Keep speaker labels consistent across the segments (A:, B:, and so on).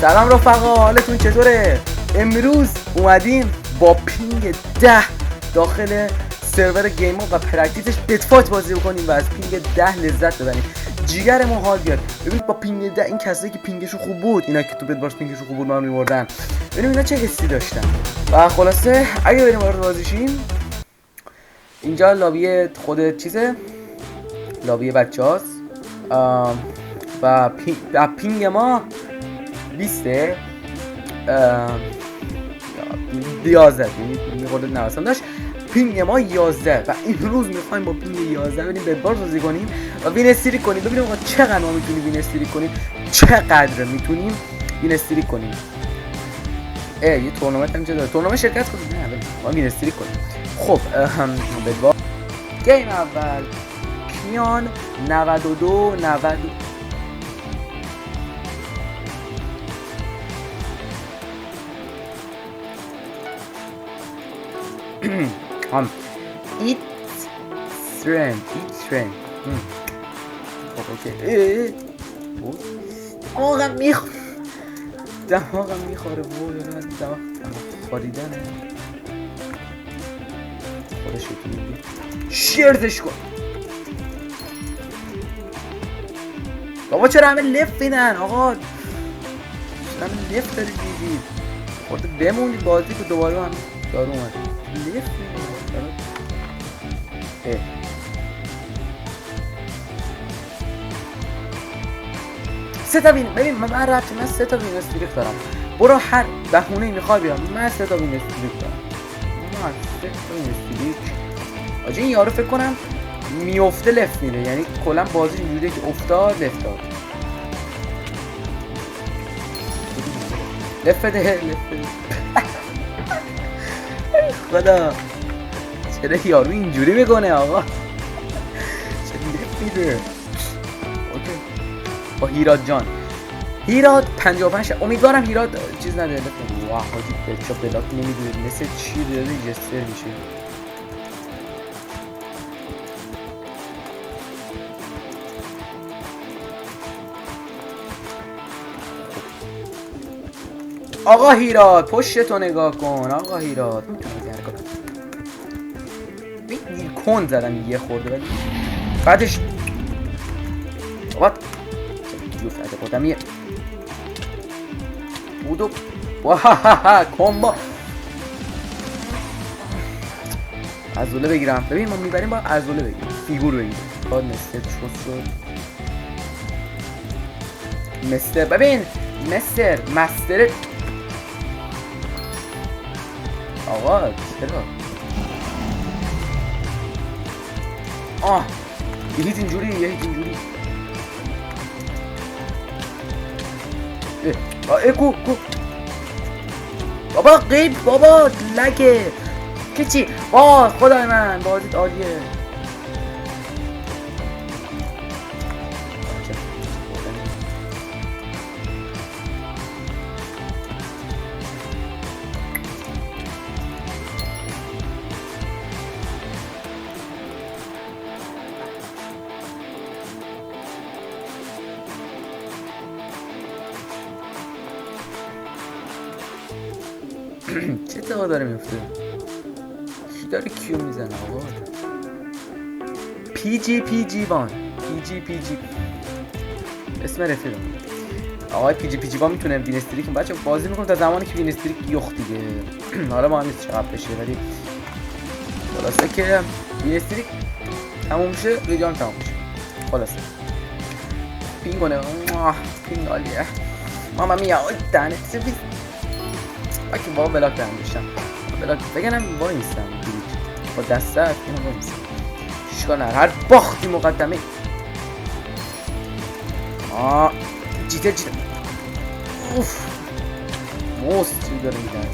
A: سلام رفقا، حالتون چطوره؟ امروز اومدیم با پینگ 10 داخل سرور گیما و پرکتیسش بتفایت بازی بکنیم و از پینگ 10 لذت ببریم، جیگرمون حال بیاد. ببینید با پینگ 10 این کسایی که پینگشون خوب بود، اینا که تو بتبارس پینگشون خوب بود ما رو می‌بردن، ببینیم اینا چه حسی داشتن. و خلاصه اگه بریم وارد بازیشیم، اینجا لابی خود چیزه، لابی بچه‌هاست و پینگ ما 20 11 میخورده نوستم داشت. پینگ ما 11 و امروز میخوایم با پینگ 11 بریم بتبارس بازی کنیم و وین استریک کنیم. ببینیم آقا چقدر ما میتونیم وین استریک کنیم، چقدر میتونیم وین استریک کنیم. یه تورنمنت هم چه داره، تورنمنت شرکت کنیم؟ نه ما وین استریک کنیم. خب بتبارس گیم اول کیان 92 هم ایت سرن خب اوکی. دماغم میخوره وای، دماغ خاریدنه. خودش بکنیم شیرتش کن بابا. چرا همه لفت میدن آقا؟ چرا همه لفت داری میدید؟ خورده بمونید بازی که دوباره هم دارو اومد لفت میدن. سه تا وین. ببین من ربطی، من 3 تا وین استریک دارم. برو هر بهونه‌ای میخوای بیام، من 3 تا وین استریک دارم. من 3 تا وین استریک. آجی این یارو فکر کنم میفته لفت میره، یعنی کلا بازی اینجوریه که افتاد لفت داد. لفت بده خدا چرا یارو اینجوری میکنه آقا؟ چرا لفت میده؟ اوکی با هیراد جان، هیراد 55. امیدوارم هیراد چیز نده. واه حاجی بچا بلاک نمیدونه مثل چی داره رجستر میشه. آقا هیراد پشتتو نگاه کن. آقا هیراد میتونم دیگر کنم بیل کن زدم یه خورده ولی بعدش آقا جوف عده خودم یه بودو واهاها کمبا عضله بگیرم. ببین ما میبریم با عضله بگیریم، فیگور بگیریم. کار مستر چوست شد مستر. ببین مستر آقا چرا یه هیت اینجوری کو بابا قیب بابا لگه که چی؟ خدای من بازیت عالیه. چه اتفاقی داره میفته؟ کی داره کیو میزنه آقا؟ پی جی وان اسم رفیقم آقای پی جی وان میتونه وین استریک بچه بازی میکنه تا زمانی که وین استریک یخت دیگه. حالا ما هم نیست چقدر بشه ولی خلاصه که وین استریک تموم شه ویدیو تموم شه. خلاصه پینگونه پینگ عالیه ماما میا دهنت سرویس. اگه بابا بلاک دارم میشم بلاک بگنم وای میستم با دسته اینو وای میستم. اشکال نداره هر باختی مقدمه. جیتر اوف موست چی داره میدرزه.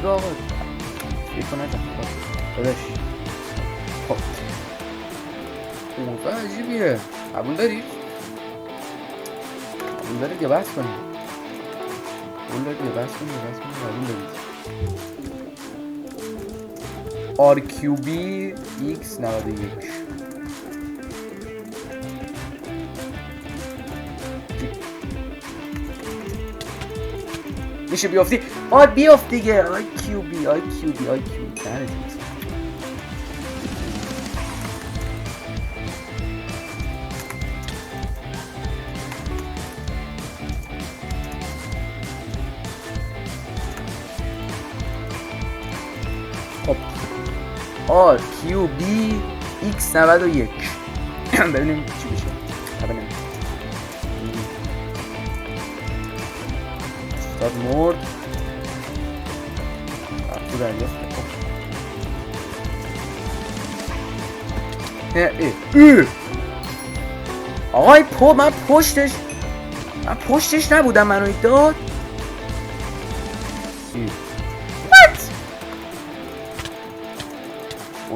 A: آقا فکر کنم داداش. خب موضوع عجیبیه، قبول داری؟ قول داره دیگه بحث کنیم. قول داره دیگه بحث کنیم. RQB X91 میشه بیافتی؟ بیافت دیگه. IQB خب RQB X91 ببینیم چی میشه. ببینیم استاد مرد تو دریافت. آقای من پشتش نبودم. منو داد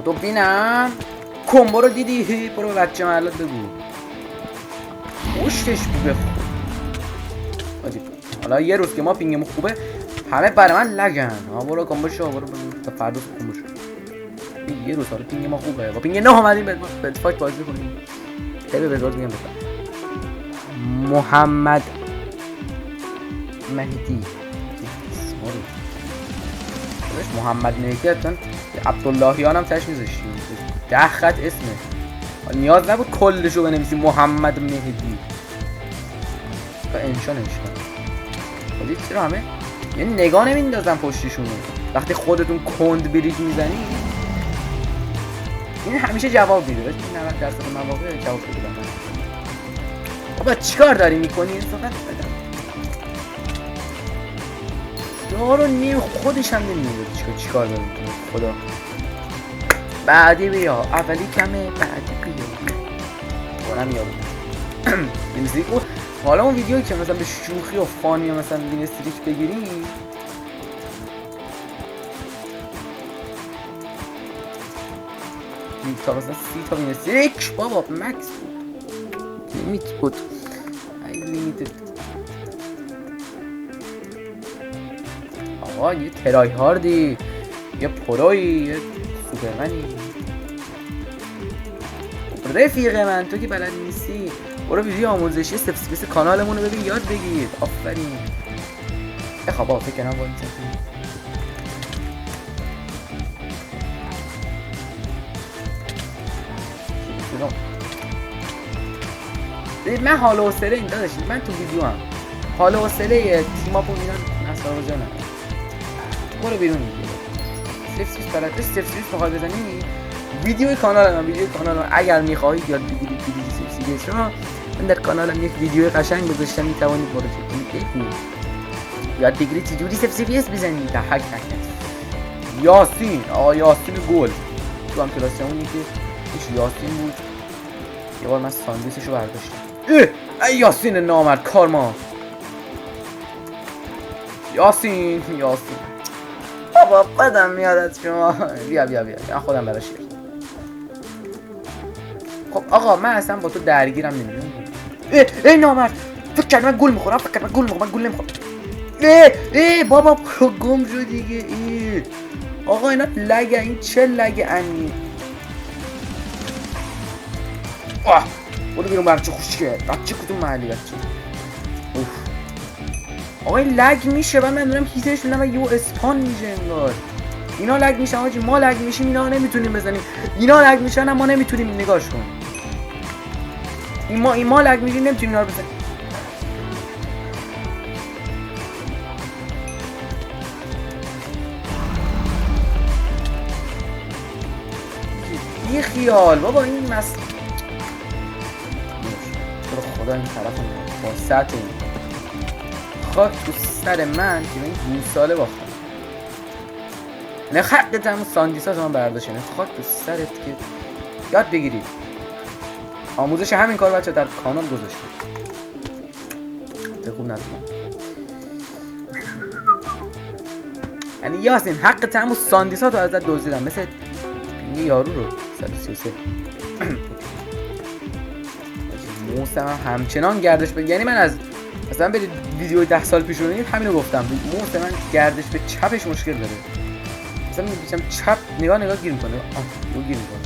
A: تو بینم کمبو رو دیدی؟ برو بچه محلات بگو پشتش بوده. حالا یه روز که ما پینگمون خوبه همه برای من لگن. برو کمبو شو، برو تا فردا کمبو شو. یه روز حالا پینگ ما خوبه، با پینگ 9 اومدیم به فایت بازی کنیم. خیلی بزرگ میگم بسن محمد مهدی محمد مهدی هستن. عبداللهیان هم تاش میذاشتیم 10 خط اسمه. نیاز نبود کلشو بنویسی محمد مهدی و انشا نمیشکن. ولی چرا همه یه نگاه نمیندازن پشتشونو وقتی خودتون کند بریک میزنی؟ این همیشه جواب میده. این 90% مواقع جواب میده. بابا چیکار داری میکنی؟ انصافا بدم یارو نیم خودش هم نمیدونه چیکار داره میکنه. خدا بعدی بیا، اولی کمه بعدی بیا. بارم یارو نمیزدی او. حالا اون ویدیویی که مثلا به شوخی و فانی مثلا بین استریک بگیریم تا مثلا 30 تا بین استریک بابا مکس لیمیت بود. ای لیمیتد. آقا یه ترای هاردی، یه پروی، یه سوپرمنی. رفیق من تو که بلد نیستی برو ویدیو آموزشی سپسیپیس کانالمون رو ببین یاد بگیر. آفرین. بابا فکر کنم باید من حال و حوصله این داداشی. من تو ویدیو هم حال و حوصله تیم اپو میرن نصارا جانم. برو بیرون دیگه. سپسیپیس بلدش سپسیپیس بخواد بزنی ویدیو کانالم اگر میخواهید یاد بگیرید سپسیپیس شما من در کانالم یک ویدیو قشنگ گذاشتم میتوانید برو چک کنید ببینید یاد بگیرید چجوری سپسیپیس بزنید. تحک یاسین. یاسین گل تو هم کلاسمون یکی یاسین بود. یه بار من ساندویچشو برداشتم. ای یاسین نامرد کارما. یاسین بابا بدم میاد از شما. بیا من خودم براش گرفتم. خب آقا من اصلا با تو درگیرم نمیدونم. ای نامرد فکر کردم من گل میخورم. من گل نمیخورم. بابا گم شو دیگه. آقا اینا لگه. این چه لگه انی. برو بیرون بچه خوشگه. بچه کدوم محلی بچه. آقا این لگ میشه و من دارم هیتش میدم و یو اسپان میشه انگار. اینا لگ میشن آجی. ما لگ میشیم اینا نمیتونیم بزنیم. اینا لگ میشن ما نمیتونیم نگاش کن. ما لگ میشیم نمیتونیم اینا رو بزنیم. بی خیال بابا این برو خدا این طرف با سطح این خاک تو سر من که این گوساله باختم. نه حقت همون ساندیسات من برداشته. نه خاک تو سرت که یاد بگیرید. آموزش همین کار بچه در کانال گذاشتم. خوب ندونم یعنی یاسین حقت همون ساندیسات رو ازت دزدیدم مثل این یارو رو 133 موسم همچنان گردش یعنی من از مثلا برید ویدیو 10 سال پیش رو ببینید، همینو گفتم، موت من گردش به چپش مشکل داره. مثلا میگم چپ نگاه گیر میکنه، رو گیر میکنه،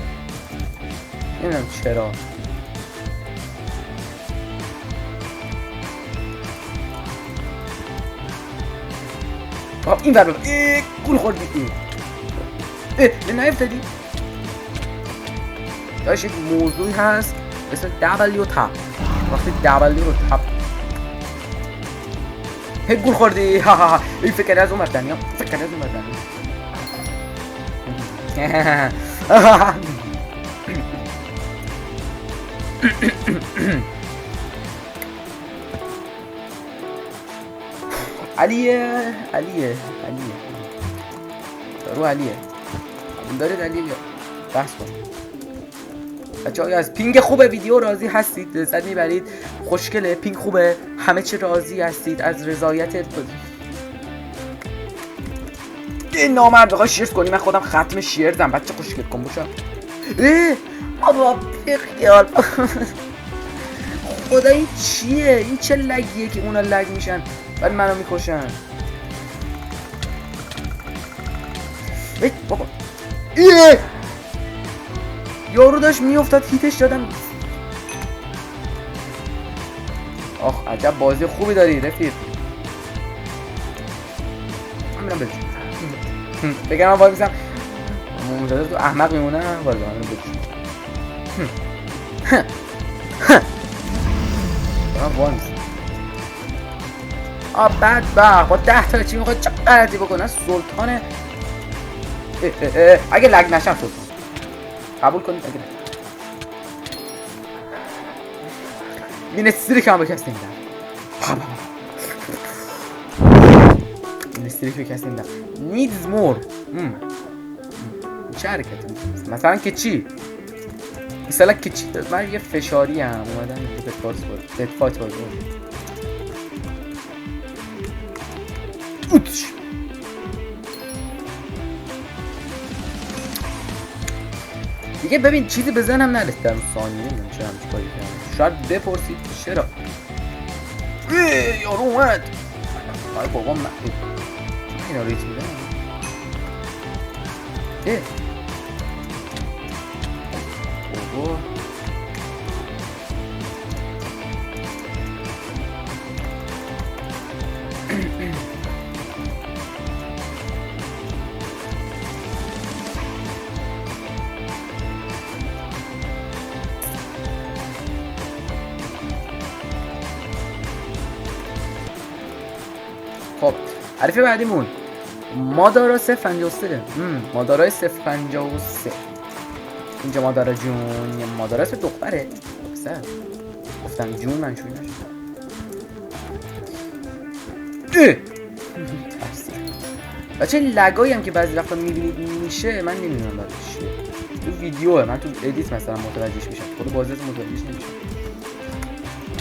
A: نمیدونم چرا. این ور گول خوردی. نیفتادی. داشت یک موضوعی هست اسم دبلیو تپ. وقتی دبلیو رو تپ گول خوردی. ها این فکر از اون مردنی ها، فکر از اون مردنی. علیه رو علیه دارید علیه بیا بحث کن. بچه های از پینگ خوبه ویدیو راضی هستید؟ لذت میبرید؟ خوشگله؟ پینگ خوبه؟ همه چی راضی هستید از رضایت؟ این نامرد آقا شیرز کنی، من خودم ختم شیرزم. بچه خوشگل کن باشم. بابا بخیال. خدا این چیه؟ این چه لگیه که اونا لگ میشن بعد منو میکشن؟ بابا یارو داشت میافتاد هیتش دادم. آخ عجب بازی خوبی داری رفیق. من میرم بجون بگم من وای میسم منتظر تو احمق میمونم. والا من بجون من وای میسم. بدبخت با 10 تا چی میخواد چه غلطی بکنه؟ سلطانه. اگه لگ نشم سلطان قبول کنید. اگه این استریک هم به کسی نمیدم. این استریک به کسی نمیدم. needs more. چه حرکتی مثلا که چی؟ مثلا که چی؟ من یه فشاری هم اومدم دفات بازی اوچ. دیگه ببین چیزی به ذهنم نرسیدم ثانیه من چرا همچی کاری کردم. شاید بپرسید چرا یارو اومد. آی بابا من اینا ریت میدم. بابا خب حرف بعدیمون مادارا 053. مادارای 053 اینجا. مادارا جون یه مادارا اسم دختره. پسر گفتم جون منشوی نشد. بچه این لگایی هم که بعضی وقتا میبینید میشه من نمیدونم بعدش چیه. تو ویدیوه من تو ادیت مثلا متوجهش میشم، خود بازی متوجهش نمیشم.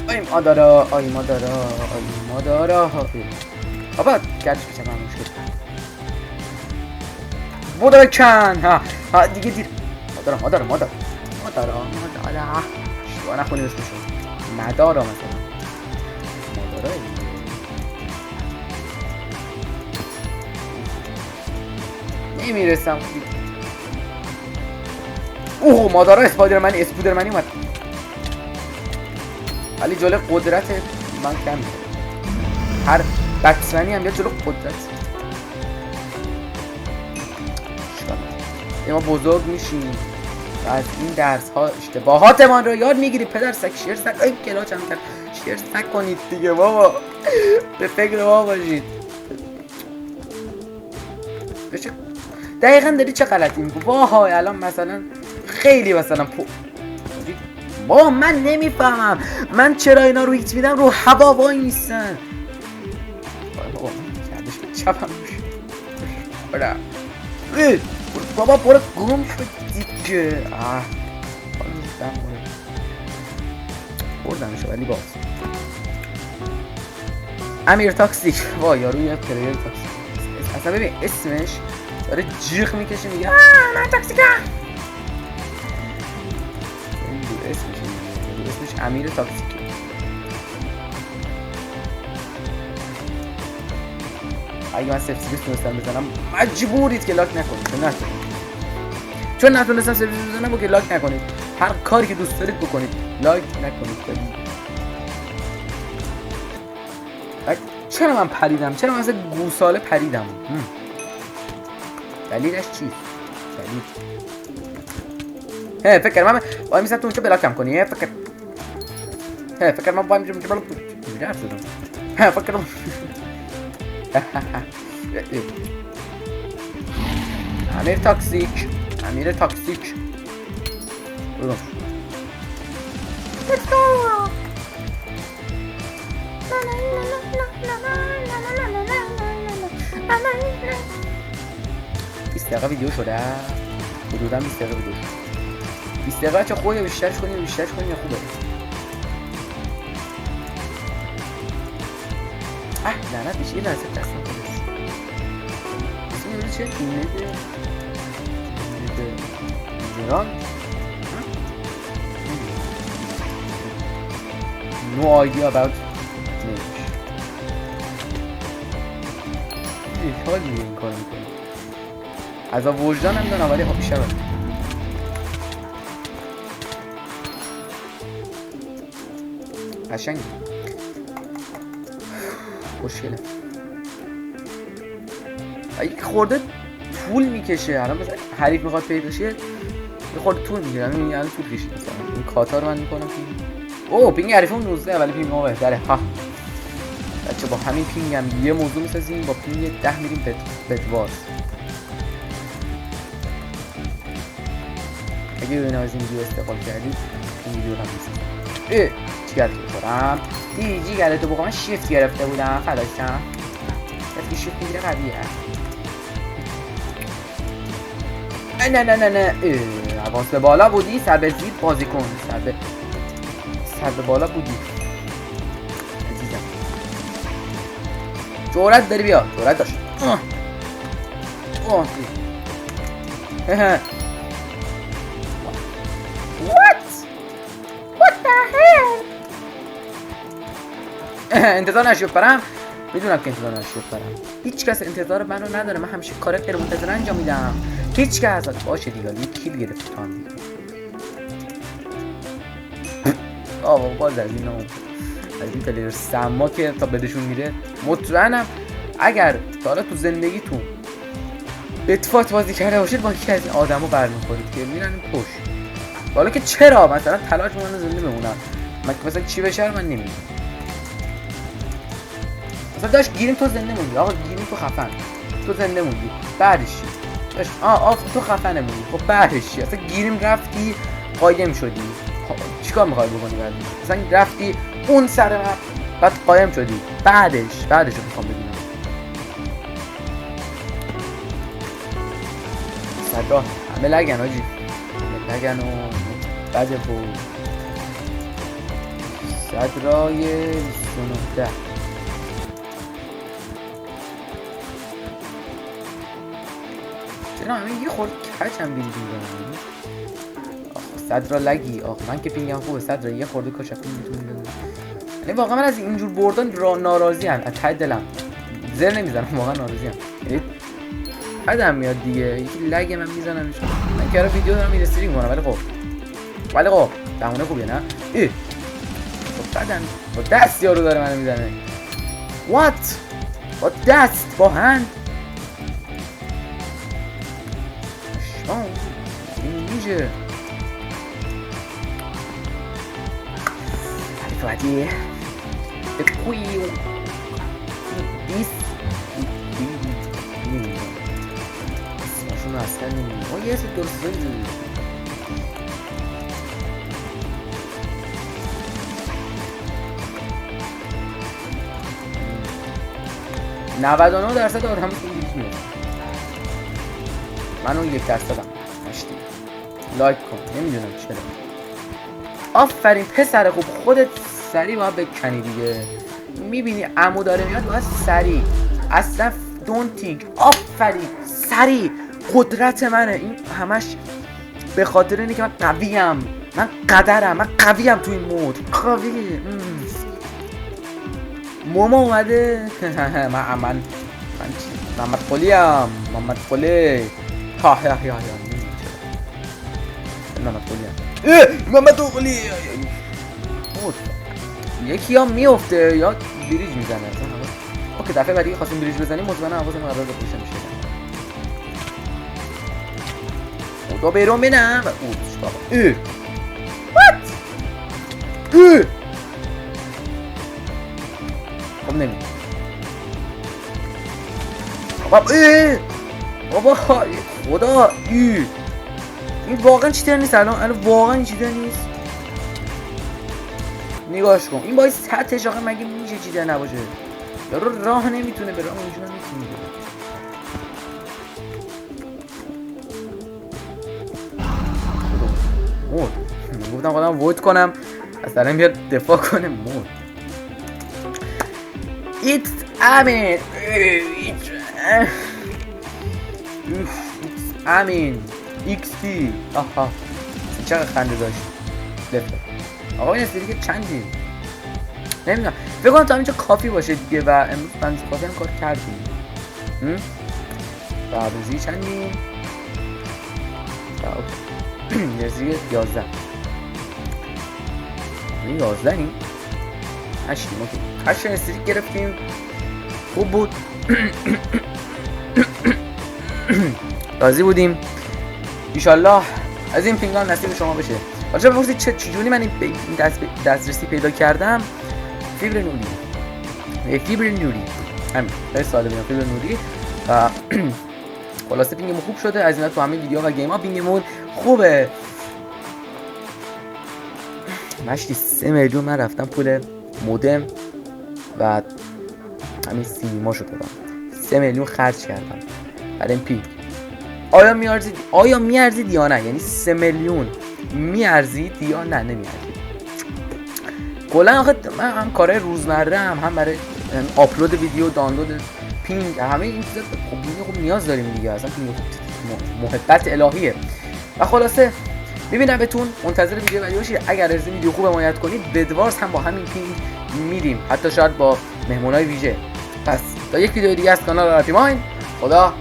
A: آی مادارا بابا گردش بچه من مشکل بودا کن. ها دیگه دیر. مادارا شما نخونیم اسمشو. مدارا مثلا مادارا نمیرسم. اوه مادارا اسپودرمنی اومد. ولی جلو قدرت من کم میشه. هر بتمنی هم بیاد جلو قدرت ما بزرگ میشیم و از این درس ها اشتباهاتمان رو یاد میگیری. پدر سگ شیر سگ این کلاچ هم کرد. شیر سگ کنید دیگه بابا. به فکر ما باشید. دقیقا داری چه غلطی میکنی؟ واه الان مثلا خیلی مثلا بابا من نمیفهمم من چرا اینا رو هیت میدم رو هوا وای نیستن. بابا من کردش به چپم میشه. بابا برو گم شد دیگه. بردمشو ولی باز امیر تاکسیک. وای یارو یه پلیر تاکسیک اصلا ببین اسمش داره جیغ میکشه میگه من تاکسیکم. اسمش امیر تاکسیک. اگه من سفسیبیس تونستم بزنم مجبورید که لاک نکنید، چون نتونستم سرویس بزنم و که لاک نکنید. هر کاری که دوست دارید بکنید، لاک نکنید. چرا من پریدم؟ چرا من مثل گوساله پریدم؟ دلیلش چیست؟ فکر من باید میستم تو اونجا بلاکم کنی. فکر من باید میجا فکر من امیر تاکسیک برو Let's go 20 دقیقه ویدیو شده حدودا 20 دقیقه ویدیو شده 20 دقیقه چه خوبه بیشترش کنیم یا خوبه لعنت میشه یه لحظه دستم کنید اسم چه؟ ایران No idea about حالی این کار میکنه از وجدان هم دارم ولی خب بیشتر قشنگی خوشگله اگه خورده طول میکشه الان مثلا حریف میخواد پیدا شه یه خورده طول میگیره الان طول کشید مثلا این کاتا رو من میکنم که پینگ حریفمون 19 ولی پینگ ما بهتره بچه با همین پینگ هم یه موضوع میسازیم با پینگ 10 میریم بدواز اگه این از این ویدیو استقبال کردید این ویدیو هم میسازیم چی گرد بخورم دیجی گرد بخورم من شیفت گرفته بودم فداشتم که شیفت میگیره قویه نه حواس به بالا بودی سر به زیر بازی کن سر به بالا بودی عزیزم جورت داری بیا جورت داشت What the hell انتظار نشیف برم میدونم که انتظار نشیف برم هیچ کس انتظار من رو نداره من همیشه کار غیر منتظر انجام میدم هیچ کس باشه دیگه یه کیل گرفت تو هم دیگه باز از این پلیر سما که تا بدشون میره مطمئنم اگر تا حالا تو زندگیتون بتفات بازی کرده باشید با یکی از این آدمو برمیخورید که میرن پشت حالا که چرا مثلا تلاش میکنن زنده بمونن من که مثلا چی بشه من نمیدونم مثلا داشت گیریم تو زنده موندی آقا گیریم تو خفن تو زنده موندی بعدش چی داشت تو خفنه موندی خب بعدش چی اصلا گیریم رفتی قایم شدی چیکار میخوای بکنی بعدش مثلا رفتی اون سر مپ بعد قایم شدی بعدش رو میخوام ببینم صدا همه لگن آجی لگن و بده بود صدرای 29 چرا همه یه خورد کچ هم بیدید میزنم صدرا لگی من که پینگم خوبه صدرا یه خورده کچ پینگتون میزنم یعنی واقعا من از اینجور بردن ناراضی هم از ته دلم زر نمیزنم واقعا ناراضی هم یعنی بدم میاد دیگه یکی لگ من میزنم من که ویدیو دارم این استریم کنم ولی خب دهونه خوبیه نه خب بدم با دست یارو داره منو میزنه وات با دست با هند این میشه حریف بکوی دیس اسمشون اصلا نمیدونم یه اسم درست بگید 99% آدم انگلیسی میاد من اون 1% نشتی لایک کن نمیدونم چرا آفرین پسر خوب خودت سریع باید بکنی دیگه میبینی عمو داره میاد باید سریع اصلا don't think آفرین سریع قدرت منه این همش به خاطر اینه که من قویم من قدرم من قویم تو این مود قوی موما اومده من چی؟ محمد قلیم محمد قلی ها محمد قلیم محمد قلی یکی یا میفته یا بریج میزنه اصلا. اوکی دفعه بعدی خواستیم بریج بزنیم مطمئنم حواسمون قرار بپوشه میشه. خدا بیرون بینم و اوش بابا وات خب نمی بابا خدا این واقعا چیتر نیست. الان واقعا این چیتر نیست. نگاش کن این باید سطحش آقا مگه میشه چیتر نباشه. یارو راه نمیتونه بره اونجا نمیتونه مود گفتم خودم ووت کنم اصلا بیاد دفاع کنه. مود ایت امین ایکس پی آها چقدر خنده داشت لفت. آقا این استریک چندی نمیدونم فکر کنم تا اینجا کافی باشه دیگه و امروز بنز کافی هم کار کردیم. بابوزی چندی نرزی 11 این 11 این 8 8 استریک گرفتیم خوب بود. راضی بودیم ایشالله از این پینگان نصیب شما بشه. حالا بپرسید چجوری من این دسترسی پیدا کردم. فیبر نوری همین خیلی ساده میام فیبر نوری و خلاصه پینگمون خوب شده. از اینا تو همین ویدیو و گیم ها پینگمون خوبه. مشتی 3 میلیون من رفتم پول مودم و همین سینما شد دادم 3 میلیون خرج کردم برای این پینگ. آیا میارزید یا نه؟ یعنی 3 میلیون میارزید یا نه نمیارزید؟ کلا آخه من هم کارهای روزمره هم برای آپلود ویدیو دانلود پینگ همه این چیزا خب نیاز داریم دیگه. اصلا پینگ محبت الهیه. و خلاصه میبینم بهتون منتظر ویدیو بعدی باشید. اگر از این ویدیو خوب حمایت کنید بدوارز هم با همین پینگ میریم حتی شاید با مهمونای ویژه. پس تا یک ویدیو دیگه از کانال رپی ماین خدا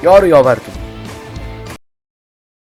A: یار و یاورتون.